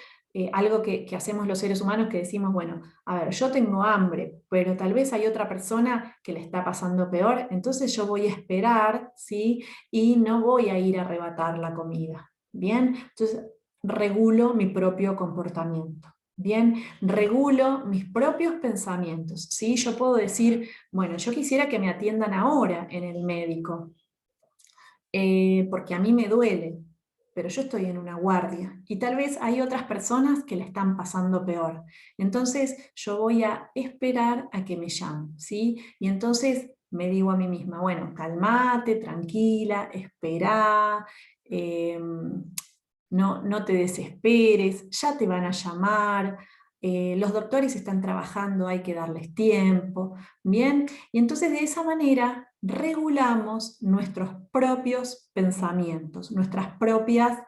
algo que hacemos los seres humanos, que decimos, bueno, a ver, yo tengo hambre, pero tal vez hay otra persona que le está pasando peor, entonces yo voy a esperar, ¿sí?, y no voy a ir a arrebatar la comida. Bien, entonces regulo mi propio comportamiento. Bien, regulo mis propios pensamientos, ¿sí? Yo puedo decir, bueno, yo quisiera que me atiendan ahora en el médico, porque a mí me duele, pero yo estoy en una guardia, y tal vez hay otras personas que la están pasando peor. Entonces yo voy a esperar a que me llamen, ¿sí? Y entonces me digo a mí misma, bueno, calmate, tranquila, esperá, no te desesperes, ya te van a llamar, los doctores están trabajando, hay que darles tiempo, ¿bien? Y entonces de esa manera regulamos nuestros propios pensamientos, nuestras propias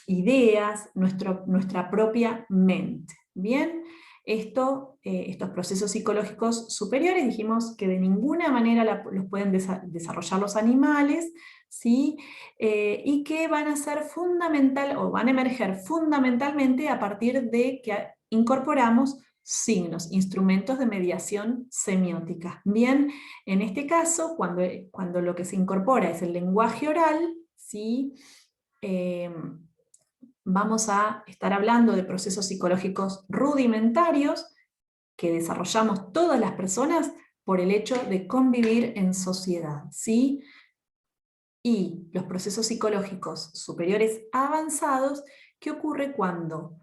ideas, nuestra propia mente, ¿bien? Estos procesos psicológicos superiores dijimos que de ninguna manera los pueden desarrollar los animales, ¿sí? Y que van a ser fundamental, o van a emerger fundamentalmente a partir de que incorporamos signos, instrumentos de mediación semiótica. Bien, en este caso, cuando lo que se incorpora es el lenguaje oral, ¿sí?, vamos a estar hablando de procesos psicológicos rudimentarios que desarrollamos todas las personas por el hecho de convivir en sociedad, ¿sí? y los procesos psicológicos superiores avanzados, ¿qué ocurre cuando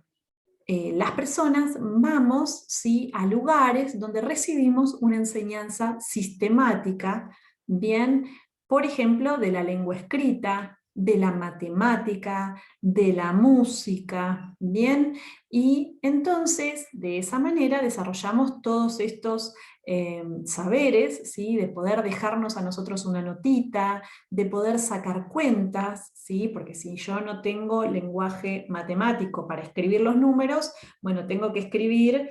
las personas vamos, ¿sí?, a lugares donde recibimos una enseñanza sistemática, bien, por ejemplo, de la lengua escrita, de la matemática, de la música, bien, y entonces de esa manera desarrollamos todos estos saberes, ¿sí?, de poder dejarnos a nosotros una notita, de poder sacar cuentas, ¿sí?, porque si yo no tengo lenguaje matemático para escribir los números, bueno, tengo que escribir,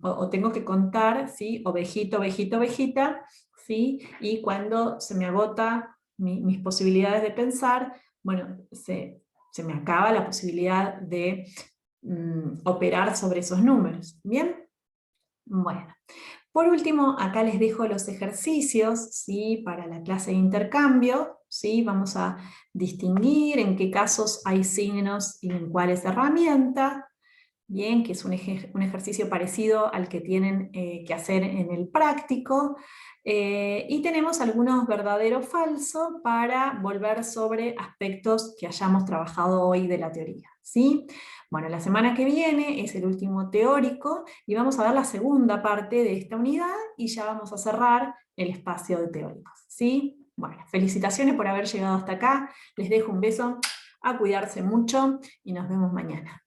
o tengo que contar, ¿sí?, ovejita, ovejita, ovejita, ¿sí?, y cuando se me agota mis posibilidades de pensar, bueno, se me acaba la posibilidad de operar sobre esos números, ¿bien? Bueno. Por último, acá les dejo los ejercicios, ¿sí?, para la clase de intercambio, ¿sí? Vamos a distinguir en qué casos hay signos y en cuáles herramientas, bien, que es un ejercicio parecido al que tienen que hacer en el práctico, y tenemos algunos verdadero o falso para volver sobre aspectos que hayamos trabajado hoy de la teoría, ¿sí? Bueno, la semana que viene es el último teórico y vamos a ver la segunda parte de esta unidad y ya vamos a cerrar el espacio de teóricos, ¿sí? Bueno, felicitaciones por haber llegado hasta acá, les dejo un beso, a cuidarse mucho y nos vemos mañana.